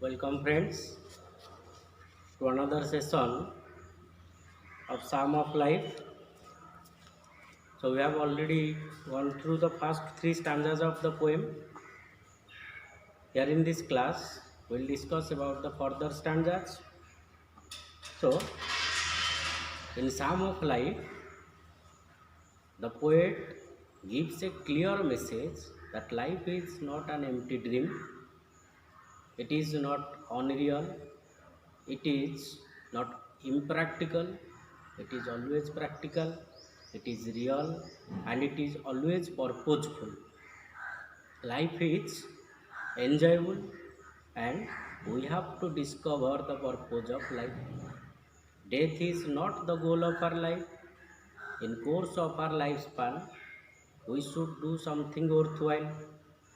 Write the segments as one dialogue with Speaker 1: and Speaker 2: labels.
Speaker 1: Welcome, friends, to another session of Psalm of Life. So, we have already gone through the first three stanzas of the poem. Here in this class, we'll discuss about the further stanzas. So, in Psalm of Life, the poet gives a clear message that life is not an empty dream, it is not unreal, it is not impractical, it is always practical, it is real, and it is always purposeful. Life is enjoyable, and we have to discover the purpose of life. Death is not the goal of our life. In course of our lifespan, we should do something worthwhile,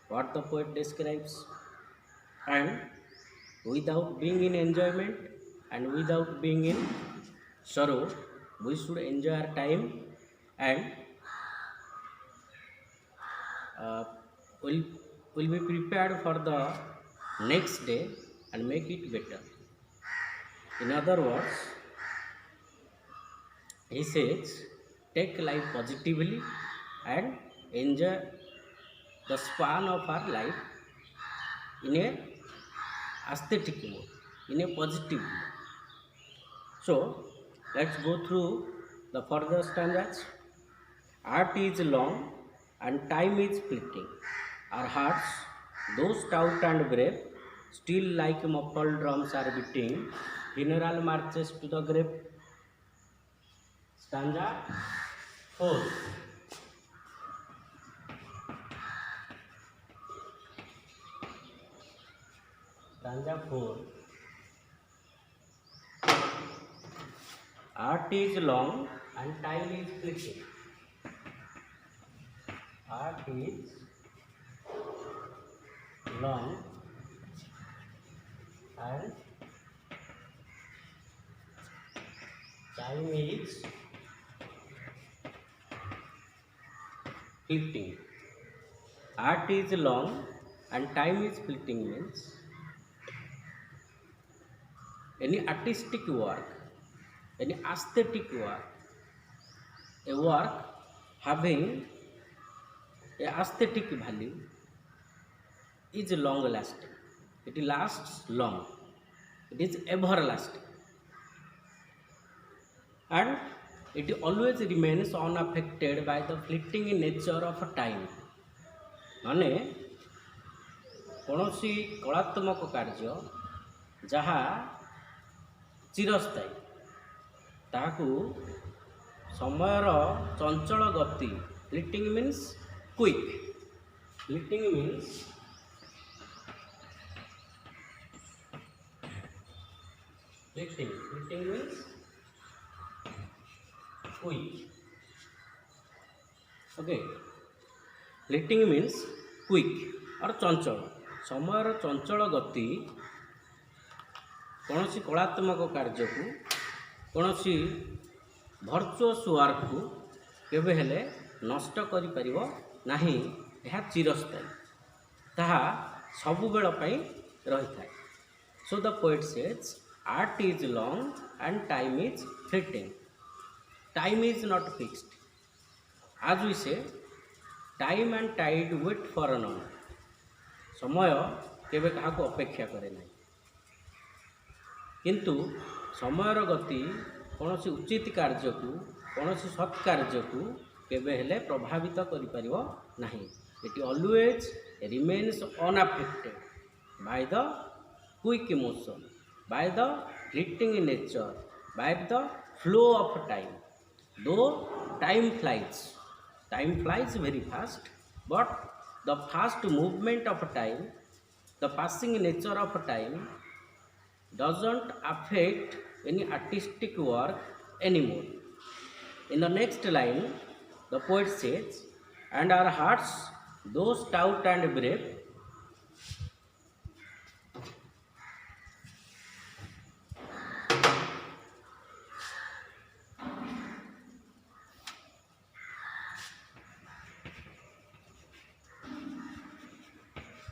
Speaker 1: what the poet describes. And without being in enjoyment and without being in sorrow, we should enjoy our time and uh, will will be prepared for the next day and make it better. In other words, he says, take life positively and enjoy the span of our life in a aesthetic mode, in a positive mode. So let's go through the further stanzas. Art is long and time is fleeting. Our hearts, though stout and brave, still like muffled drums are beating. Funeral marches to the grave. Stanza 4. Stanza 4. Art is long and time is fleeting. Art is long and time is fleeting. Art is long and time is fleeting means any artistic work, any aesthetic work, a work having a aesthetic value is long lasting. It lasts long. It is everlasting. And it always remains unaffected by the fleeting nature of time. ମାନେ କୌଣସି କଳାତ୍ମକ କାର୍ଯ୍ୟ ଯାହା ଚିରସ୍ଥାୟୀ ତାହାକୁ ସମୟର ଚଞ୍ଚଳ ଗତି fleeting means quick fleeting means fleeting means quick. Okay, fleeting means quick और चंचल. समयर चंचल गति कौनसी कलात्मक कार्य को कौनसी भर्चुअस वर्क को केबे हेले नष्ट करि परिबो नाही. यह चिरस्थायी ताहा सबु बेल पई रही थाए. So the poet says art is long and time is fleeting. Time is not fixed. As we say, time and tide wait for none. समय केबे कहा को अपेक्षा करे नहीं. किंतु समयर गति कौनसी उचित कार्य को कौनसी सत् कार्य को केबे हेले प्रभावित करि परिबो नहीं. It always remains unaffected by the quick motion, by the fleeting nature, by the flow of time. Though time flies very fast, but the fast movement of time, the passing nature of time doesn't affect any artistic work anymore. In the next line, the poet says, and our hearts, though stout and brave,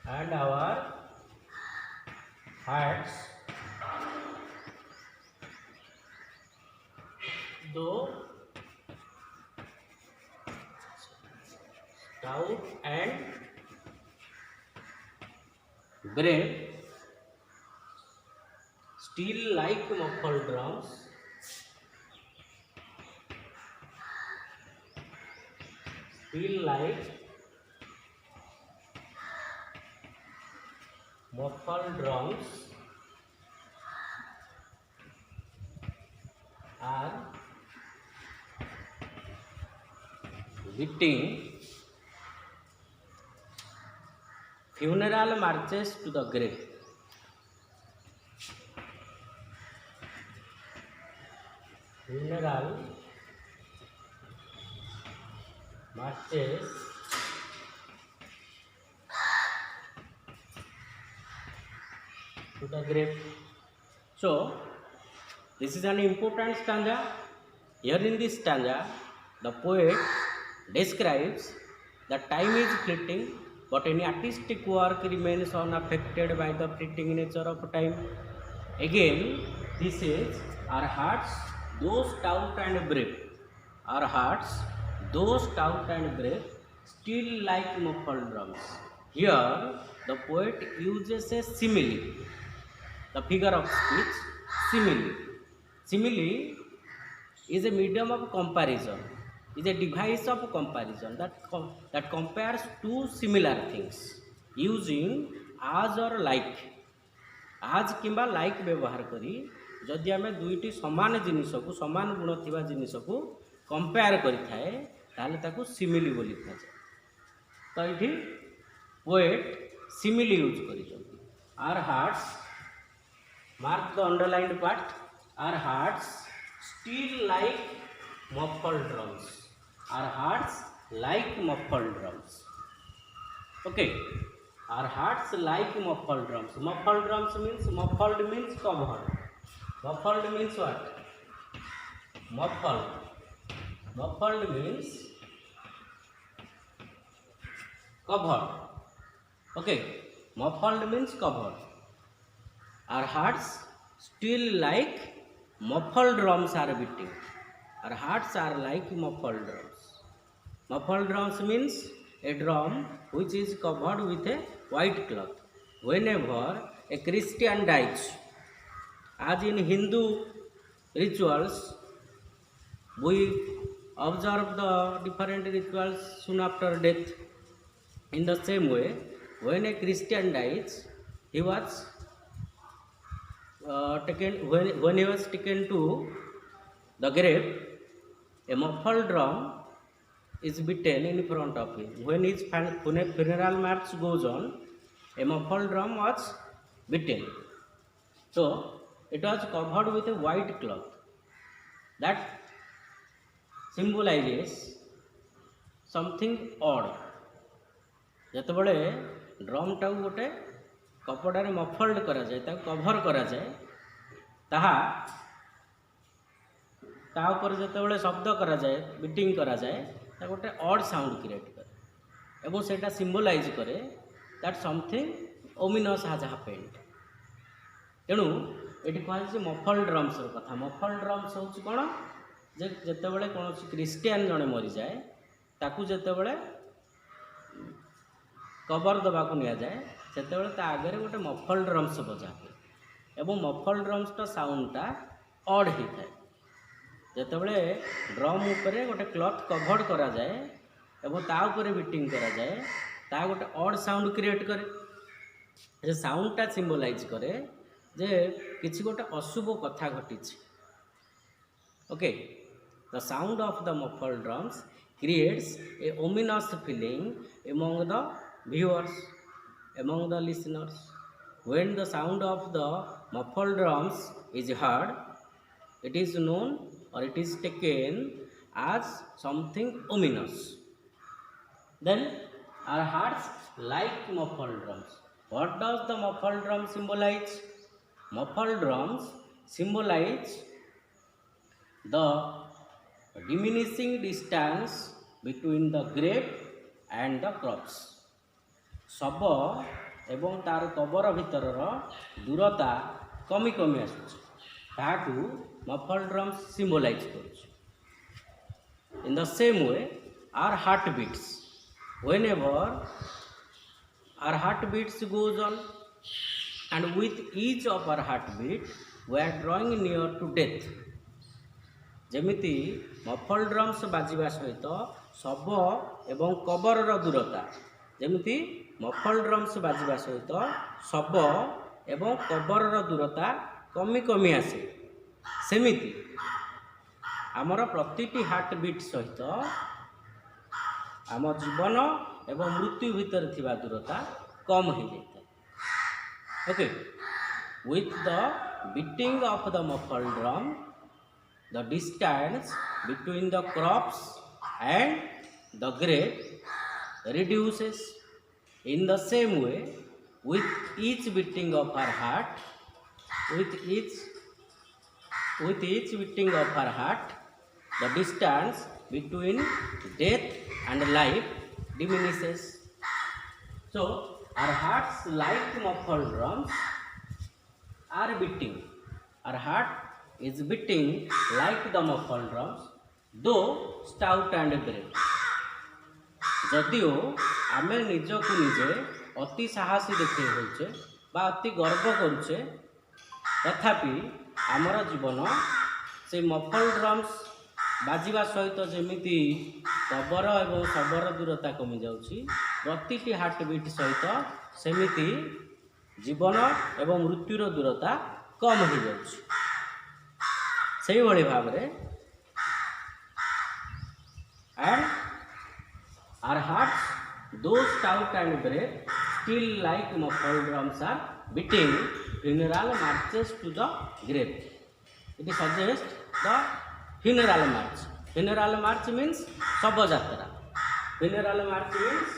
Speaker 1: and our hearts, though stout and brave, still like muffled drums, still like muffled drums are beating funeral marches to the grave. Funeral marches to the grave. So, this is an important stanza. Here in this stanza, the poet describes that time is fleeting, but any artistic work remains unaffected by the fleeting nature of time. Again, this is our hearts, though stout and brave. Our hearts, though stout and brave, still like muffled drums. Here, the poet uses a simile, the figure of speech, simile. Simile is a medium of comparison, is a device of comparison that compares two similar things using as or like. आज किंबा like व्यवहार करी जदि आम दुईटी समान जिनिस को समान गुण थिबा जिनिस को कंपेयर करिथाए ताले ताकू सिमिली बोली थाए तो ये पोएट सिमिली यूज करिसथि our hearts mark the underlined part our hearts still like muffled drums our hearts like muffled drums okay our hearts like muffled drums muffled means covered muffled means what muffled means covered okay muffled means covered our hearts still like muffled drums are beating our hearts are like muffled drums. Muffled drums means a drum which is covered with a white cloth. Whenever a Christian dies, as in Hindu rituals, we observe the different rituals soon after death. In the same way, when a Christian dies, he was when he was taken to the grave, a muffled drum is beaten in front of him. When his funeral march goes on, a muffled drum was beaten. So, it was covered with a white cloth. That symbolizes something odd. ଯେତେବେଳେ ଡ୍ରମ୍ଟାକୁ ଗୋଟେ କପଡ଼ାରେ ମଫଲ୍ଡ କରାଯାଏ ତାକୁ cover କରାଯାଏ ତାହା ତା ଉପରେ ଯେତେବେଳେ ଶବ୍ଦ କରାଯାଏ ବିଟିଂ କରାଯାଏ ତା ଗୋଟେ ଅଡ୍ ସାଉଣ୍ଡ କ୍ରିଏଟ୍ କରେ ଏବଂ ସେଇଟା ସିମ୍ବଲାଇଜ୍ କରେ ଦ୍ୟାଟ୍ ସମଥିଙ୍ଗ ଓମିନସ୍ ହାଜ୍ ହାପେଣ୍ଡ ତେଣୁ ଏଠି କୁହାଯାଇଛି ମଫଲ୍ଡ ଡ୍ରମ୍ସର କଥା ମଫଲ୍ଡ ଡ୍ରମ୍ସ ହେଉଛି କ'ଣ ଯେ ଯେତେବେଳେ କୌଣସି ଖ୍ରୀଷ୍ଟିଆନ ଜଣେ ମରିଯାଏ ତାକୁ ଯେତେବେଳେ କବର ଦେବାକୁ ନିଆଯାଏ ସେତେବେଳେ ତା ଆଗରେ ଗୋଟେ ମଫଲ୍ଡ ଡ୍ରମ୍ସ ବଜା ହୁଏ ଏବଂ ମଫଲ୍ଡ ଡ୍ରମ୍ସର ସାଉଣ୍ଡଟା ଅଡ୍ ହେଇଥାଏ ଯେତେବେଳେ ଡ୍ରମ୍ ଉପରେ ଗୋଟେ କ୍ଲଥ୍ କଭର୍ଡ କରାଯାଏ ଏବଂ ତା ଉପରେ ବିଟିଂ କରାଯାଏ ତା ଗୋଟେ ଅଡ୍ ସାଉଣ୍ଡ କ୍ରିଏଟ୍ କରେ ସେ ସାଉଣ୍ଡଟା ସିମ୍ବଲାଇଜ୍ କରେ ଯେ କିଛି ଗୋଟେ ଅଶୁଭ କଥା ଘଟିଛି okay the sound of the muffled drums creates a ominous feeling among the viewers, among the listeners. When the sound of the muffled drums is heard, it is known or it is taken as something ominous. Then our hearts like muffled drums. What does the muffled drum symbolize? Muffled drums symbolize the diminishing distance between the grave and the crops. ଶବ एवं तार cover भितरर दूरता कमी कमी आसुची ताकू muffle drums symbolize करुची। In the same way our heart beats, whenever our heart beats goes on, and with each of our heartbeat we are drawing near to death। जेमिति muffle drums बाजिबा सहित शब एवं कबरर दूरता, जेमिति muffle drums बाजिबा सहित शब एवं कबरर दूरता कमी कमी आसे, सेमिति आमर प्रतिटी हार्ट बीट सहित आम जीवन एवं मृत्यु भितर थिबा दूरता कम हो जाता है। Okay, with the beating of the muffle drum the distance between the crops and the grave reduces। In the same way, with each beating of our heart, with each beating of our heart, the distance between death and life diminishes। So our hearts, like muffled drums, are beating. Our heart is beating like the muffled drums, though stout and brave। जदिओ आम निजक निजे अति साहसी देखे होचे बा अति गर्व करुचे, तथापि आमर जीवन से मफल ड्रम्स बाजिबा सहित जेमिति कबर एवं शबर दूरता कमी जाउची, प्रतिटी हार्ट बीट सहित सेमिति जीवन एवं मृत्युर दूरता कम हो जाउची। सही भली भाव रे and our hearts though stout and brave still like muffled drums are beating funeral marches to the grave. It suggest the funeral march. Funeral march means शव यात्रा। फ्यूनरल मार्च मीन्स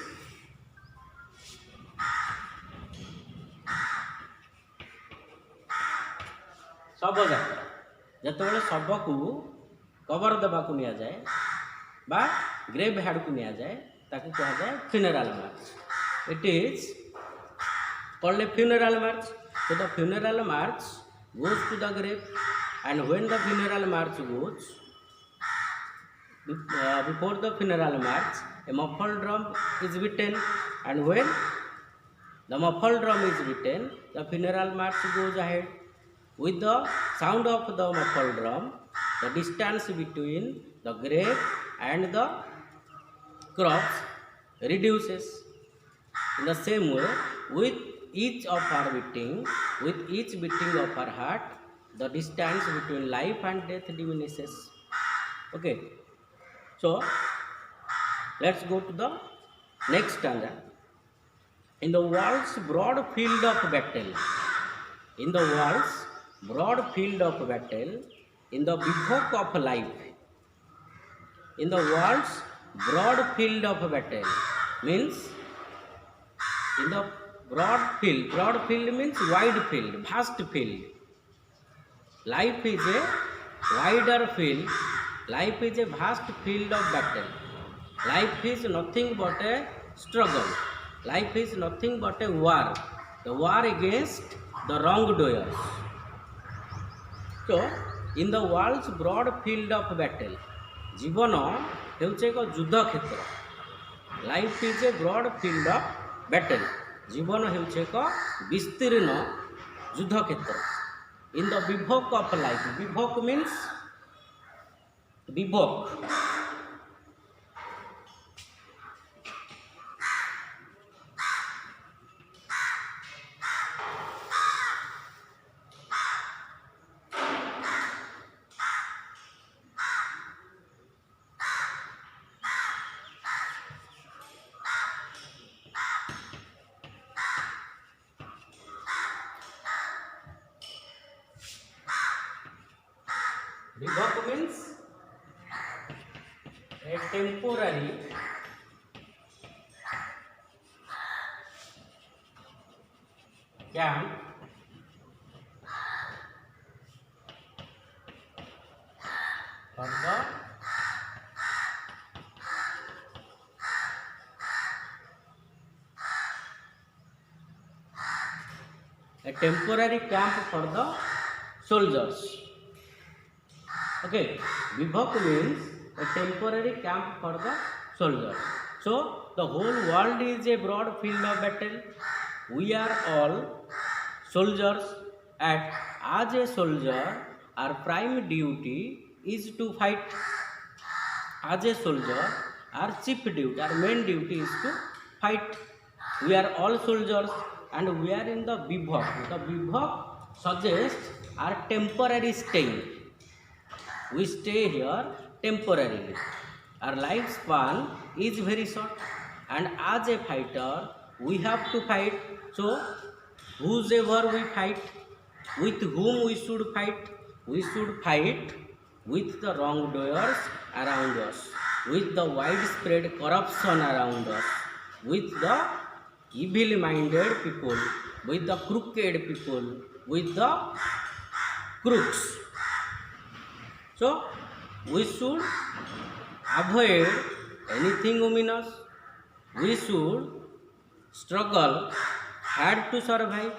Speaker 1: शव यात्रा। जितेबाला शव को कवर देवा को निया जाए बा ग्रेव हेड को निया जाए ताकू कहा जाए funeral March. It is called a funeral March. So the funeral March goes to the grave, and when the funeral march goes, before the funeral march a muffled drum is beaten, and when the muffled drum is beaten the funeral march goes ahead। With the sound of the muffled drum, the distance between the grave and the crops reduces। In the same way, with each of our beating, with each beating of our heart, the distance between life and death diminishes। Okay, so let's go to the next stanza। In the world's broad field of battle, in the world's broad field of battle, in the bivouac of life, in the world's broad field of battle means in the broad field means wide field, vast field। Life is a wider field, life is a vast field of battle। Life is nothing but a struggle, life is nothing but a war, the war against the wrongdoers। So in the world's broad field of battle, जीवन हेउचे एक युद्ध क्षेत्र। Life is a broad field of battle, जीवन हेउचे एक विस्तीर्ण युद्ध क्षेत्र। In the bivouac of life, bivouac means bivouac, Bivouac means a temporary camp for the a temporary camp for the soldiers. Okay, bivak means a temporary camp for the soldiers. So the whole world is a broad field of battle. We are all soldiers, and as a soldier our prime duty is to fight. As a soldier our chief duty, our main duty is to fight. We are all soldiers and we are in the bivak. The bivak suggests our temporary staying. We stay here temporarily. Our lifespan is very short, and as a fighter we have to fight. So whosoever we fight, with whom we should fight? We should fight with the wrongdoers around us, with the widespread corruption around us, with the evil minded people, with the crooked people, with the crooks. So we should avoid anything ominous. We should struggle hard to survive,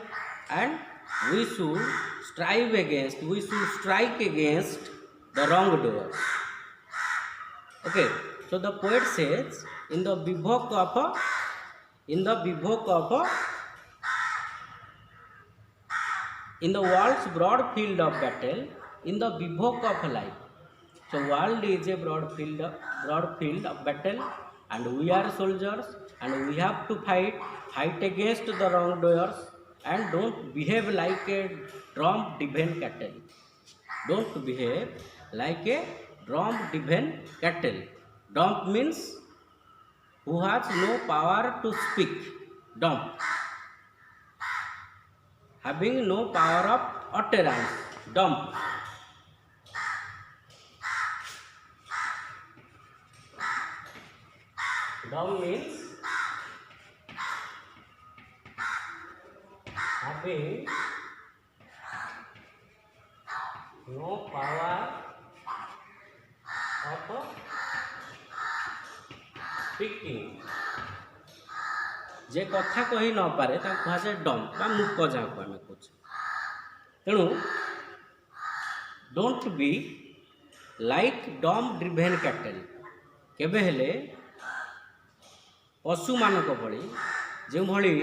Speaker 1: and we should strive against, we should strike against the wrongdoers. Okay, so the poet says, in the bivak of in the world's broad field of battle, in the bivak of life. So world is a broad field of battle, and we are soldiers, and we have to fight against the wrongdoers, and don't behave like a drum-driven cattle. Don't behave like a drum-driven cattle. Dumb means who has no power to speak. Dumb, having no power of utterance. Dumb. Dumb means having no power of speaking. जे कथा कही न पारे कहुए डम बा मूक जहाँ को आम कहे। तेणु डोंट बी लाइक डम ड्रिभेन कैटल। केबे हेले पशु मानक भली जो भली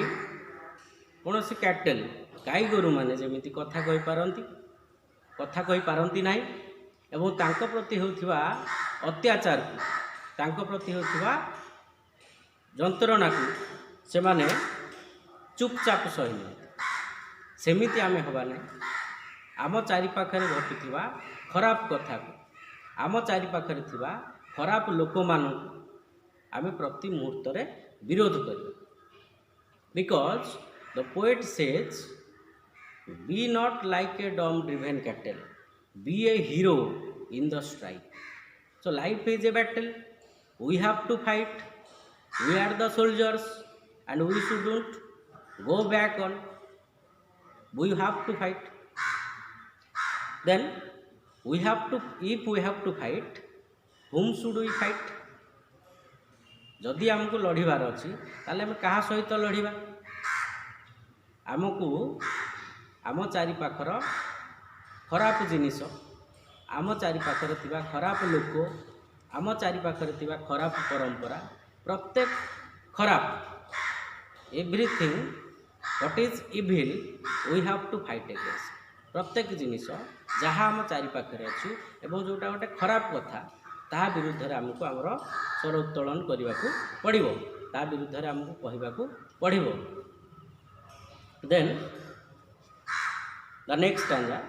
Speaker 1: कौन सी कैटल गाई गोरु माने जमीती कथा कही पारती नहीं, एवं तांको प्रति होथिबा अत्याचार को, तांको प्रति होथिबा जंत्रणा को से माने चुपचाप सही नहीं। सेमिति आमे हवा नहीं। आम चारि पाखरे घटुथिबा खराब कथा को, आम चारि पाखरे थिबा खराब लोक मानू आमे प्रति मुहूर्त रे विरोध करिबा। Because the poet says, be not like a dumb driven cattle, be a hero in the strike. So life is a battle, we have to fight, we are the soldiers, and we shouldn't go back on. We have to fight. Then we have to, if we have to fight, whom should we fight? जदि आमको लड़ीबार अच्छी ताले आम क्या सहित लड़ीबा? आमको आम चारि पाखर खराब जिनिस, आम चारि पाखरे थिबा खराब लोक, आम चारि पाखरे थिबा खराब परंपरा, प्रत्येक खराब everything what is evil we have to fight against. प्रत्येक जिनिस जहाँ आम चारि पाखरे अच्छी एवं जोटा गोटे खराब कथा ता विरुद्ध आमको आमर स्वर उत्तोलन करने को पड़ो, ता विरुद्ध आमको कहवाक पड़ो। Then the next stanza,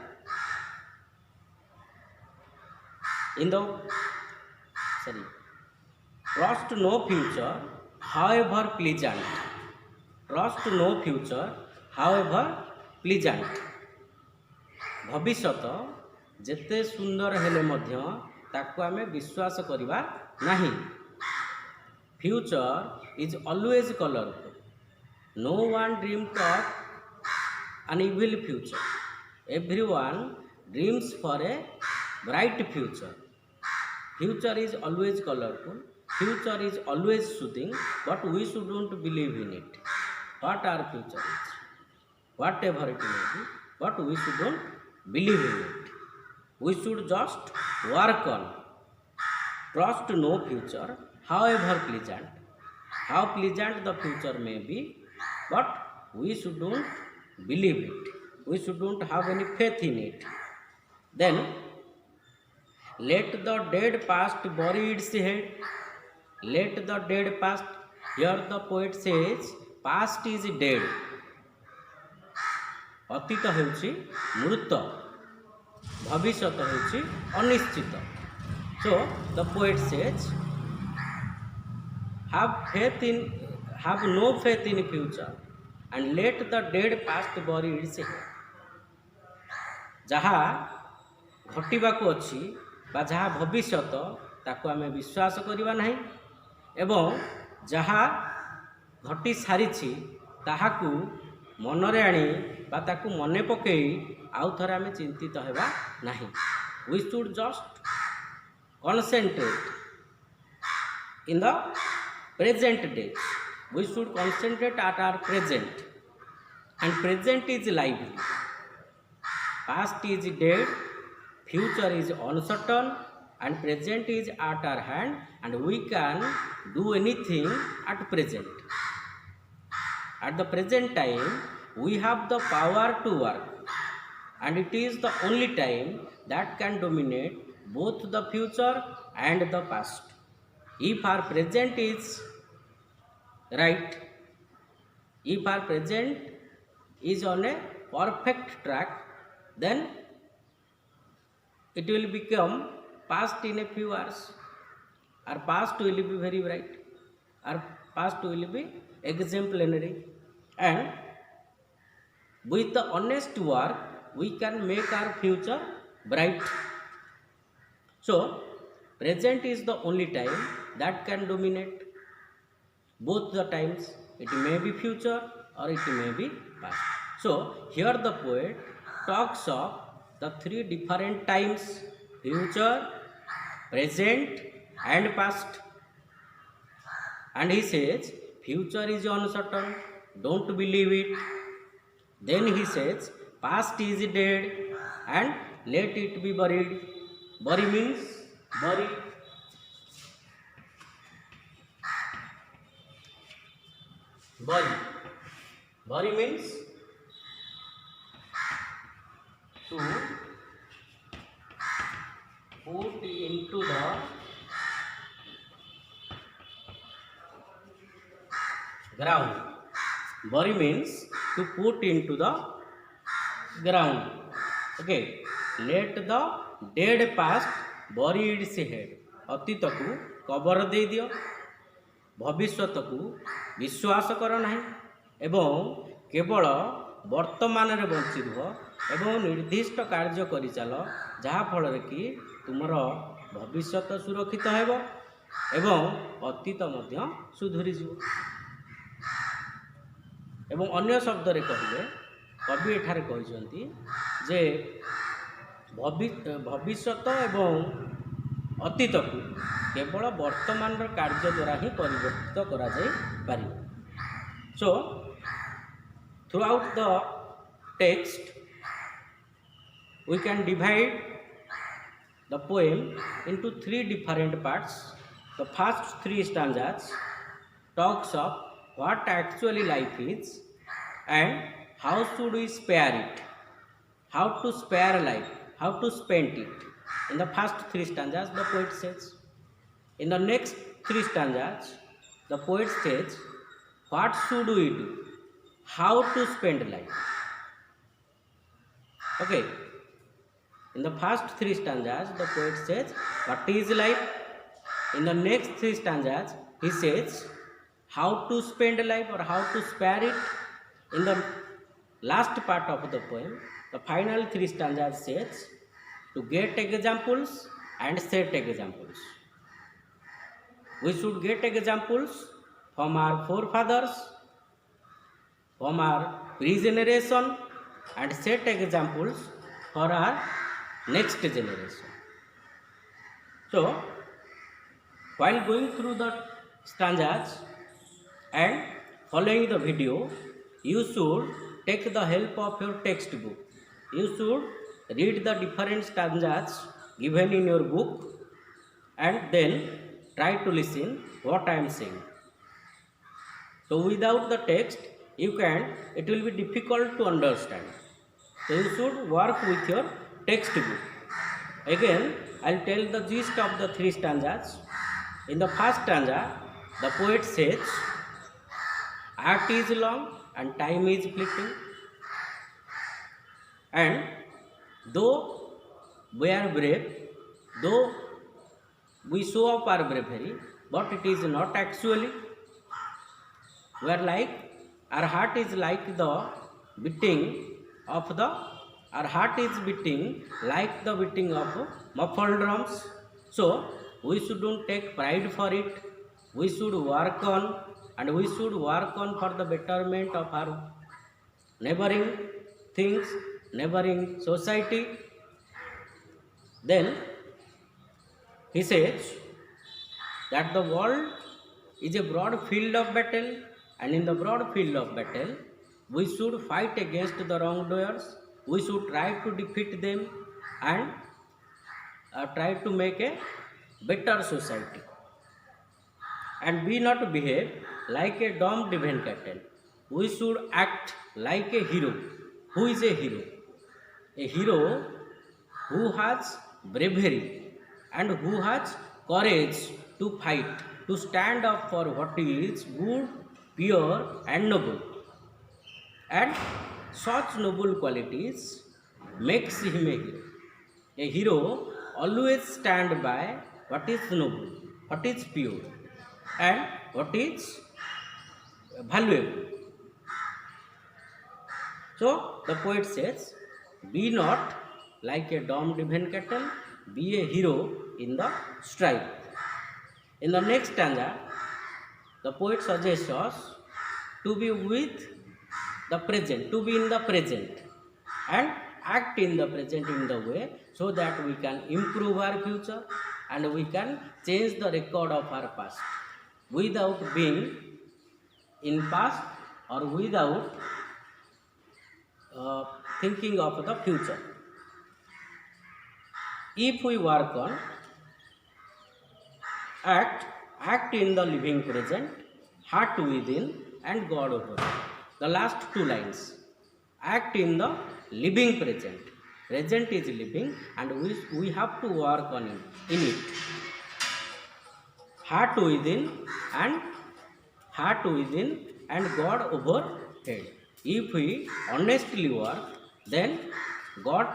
Speaker 1: in the trust no future however pleasant, trust no future however pleasant. भविष्यत जेते सुंदर हेले मध्य ताको आमे विश्वास करिबा नहीं। Future is always colourful, no one dreams of an evil future, everyone dreams for a bright future. Future is always colorful, future is always soothing, but we shouldn't believe in it. What our future is? whatever it may be, but we shouldn't believe in it. We should just work on, trust no future, however pleasant the future may be, but we shouldn't believe it. We shouldn't have any faith in it. Then let the dead past bury its head. Let the dead past. Here the poet says, past is dead. ଅତୀତ ହେଉଛି ମୃତ, ଭବିଷ୍ୟତ ହେଉଛି ଅନିଶ୍ଚିତ. So the poet says, have no faith in future and let the dead past bury its head. ଯାହା ଘଟିବାକୁ ଅଛି ବା ଯାହା ଭବିଷ୍ୟତ ତାକୁ ଆମେ ବିଶ୍ୱାସ କରିବା ନାହିଁ ଏବଂ ଯାହା ଘଟି ସାରିଛି ତାହାକୁ ମନରେ ଆଣି ବା ତାକୁ ମନେ ପକାଇ ଆଉ ଥରେ ଆମେ ଚିନ୍ତିତ ହେବା ନାହିଁ. We should just concentrate in the present day. We should concentrate at our present, and present is lively. Past is dead, future is uncertain, and present is at our hand, and we can do anything at present. At the present time, we have the power to work, and it is the only time that can dominate both the future and the past. If our present is right, if our present is on a perfect track, then it will become past in a few hours. Our past will be very bright. Our past will be exemplary, and with the honest work we can make our future bright. So present is the only time that can dominate both the times. It may be future or it may be past. So here the poet talks of the three different times: future, present and past. And he says future is uncertain, don't believe it. Then he says past is dead and let it be buried. Bury means bury. Bury means to put into the ground. Bury means to put into the ground. Okay. Let the dead past bury its head. ଅତୀତ କୁ କବର ଦେଇଦିଅ, ଭବିଷ୍ୟତକୁ ବିଶ୍ୱାସ କର ନାହିଁ ଏବଂ କେବଳ ବର୍ତ୍ତମାନରେ ବଞ୍ଚି ରୁହ ଏବଂ ନିର୍ଦ୍ଦିଷ୍ଟ କାର୍ଯ୍ୟ କରିଚାଲ, ଯାହାଫଳରେ କି ତୁମର ଭବିଷ୍ୟତ ସୁରକ୍ଷିତ ହେବ ଏବଂ ଅତୀତ ମଧ୍ୟ ସୁଧୁରିଯିବ. ଏବଂ ଅନ୍ୟ ଶବ୍ଦରେ କହିଲେ କବି ଏଠାରେ କହିଛନ୍ତି ଯେ ଭବିଷ୍ୟତ ଏବଂ ଅତୀତକୁ କେବଳ ବର୍ତ୍ତମାନର କାର୍ଯ୍ୟ ଦ୍ୱାରା ହିଁ ପରିବର୍ତ୍ତିତ କରାଯାଇପାରିବ. So throughout the text we can divide the poem into three different parts. The first three stanzas talks of what actually life is and how should we spare it, how to spare life, how to spend it. In the first three stanzas the poet says. In the next three stanzas the poet says what should we do, how to spend life. Okay. In the first three stanzas the poet says what is life. In the next three stanzas he says how to spend life or how to spare it. In the last part of the poem, the final three stanzas says to get examples and set examples. We should get examples from our forefathers, from our pre-generation, and set examples for our next generation. So while going through the stanzas and following the video, you should take the help of your textbook. You should read the different stanzas given in your book and then try to listen what I am saying. So without the text, it will be difficult to understand. So you should work with your textbook. Again, I'll tell the gist of the three stanzas. In the first stanza, the poet says, art is long and time is fleeting, and though we are brave, though we show up our bravery, but it is not actually. We are like, our heart is like the beating of the, our heart is beating like the beating of muffled drums. So we shouldn't take pride for it. We should work on, and we should work on for the betterment of our neighboring things, neighboring society. Then he says that the world is a broad field of battle, and in the broad field of battle, we should fight against the wrongdoers. We should try to defeat them and try to make a better society. And we not behave like a dumb driven cattle. We should act like a hero. Who is a hero? A hero who has bravery and who has courage to fight, to stand up for what is good, pure and noble. And such noble qualities makes him a hero. A hero always stand by what is noble, what is pure and what is valuable. So the poet says, be not like a dumb-driven cattle, be a hero in the strife. In the next stanza, the poet suggests us to be with the present, to be in the present and act in the present in the way so that we can improve our future and we can change the record of our past without being in past or without thinking of the future. If we work on act in the living present, heart within and God over. The last two lines, act in the living present. Present is living and we have to work on it, in it. Heart within and God overhead. If we honestly work, then God,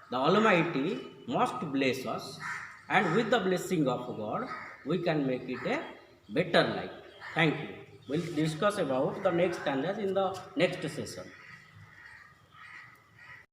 Speaker 1: the Almighty, must bless us, and with the blessing of God, we can make it a better life. Thank you. We'll discuss about the next stanzas in the next session.